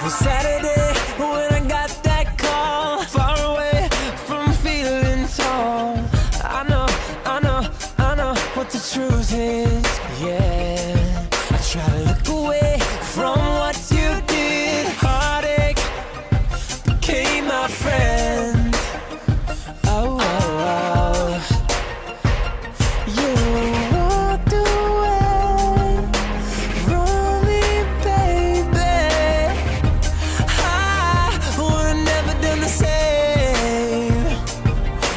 was Saturday when I got that call, far away from feeling tall. I know what the truth is. Yeah, I try to look away from what you did. Heartache became my friend. Oh, oh, oh. You walked away from me, baby. I would've never done the same.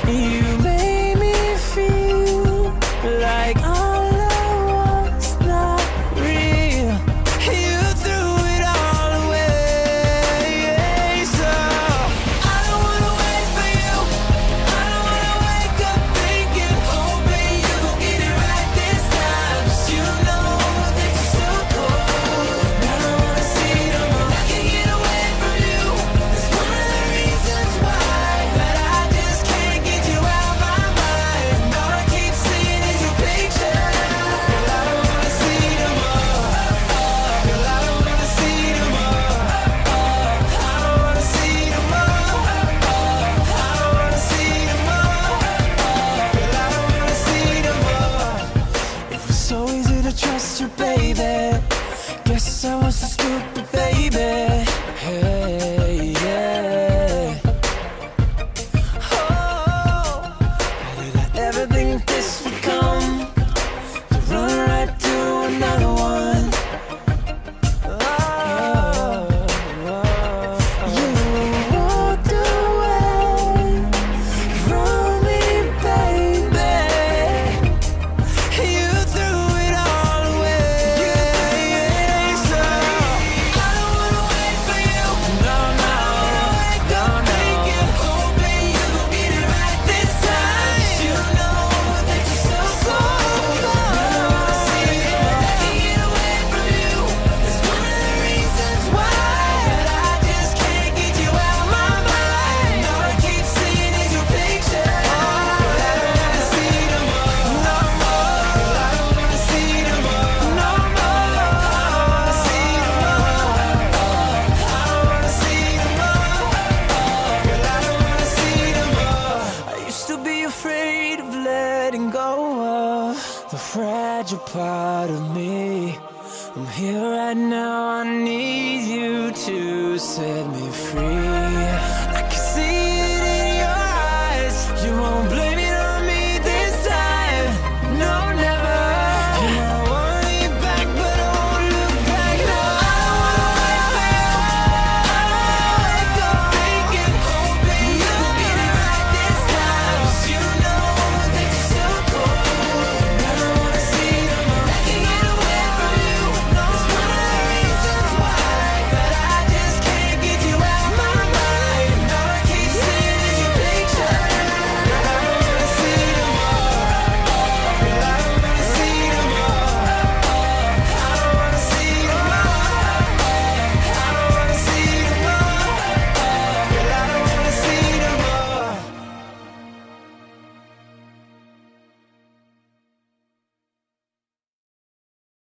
You made me feel like all I was not real. You threw it all away. So I don't wanna wait for you. I don't wanna wake up thinking, hoping you gon' get it right this time. 'Cause you know that you're so cold. I don't wanna see it no more. I can't get away from you. It's one of the reasons why that I just can't get you out my mind. All I keep seeing is your picture. Girl, I don't wanna see it no more. Girl, I don't wanna see it no more. I don't wanna see it no more. I don't wanna see it no more. Girl, I don't wanna see it no more. It was so easy to trust you, baby. Guess I was so stupid, baby. Hey, yeah. Oh, how did I ever think this would come? To run right to another one. Oh, you walked away from me, baby. You threw it all away. So I don't wanna wait for you. No, no, no, no. Hoping you gon' get it right this time. You know that you're so cold. I don't wanna see it. I can't get away from you. It's one of the reasons why that I just can't get you out my mind. All I keep seeing is your picture. I don't wanna see it no more. No more. I don't wanna see it no more. No more. I don't wanna see it no more. I don't wanna see it no more. Girl, I don't wanna see it no more. I used to be afraid of letting go of the fragile part of me. I'm here right now, I need you to set me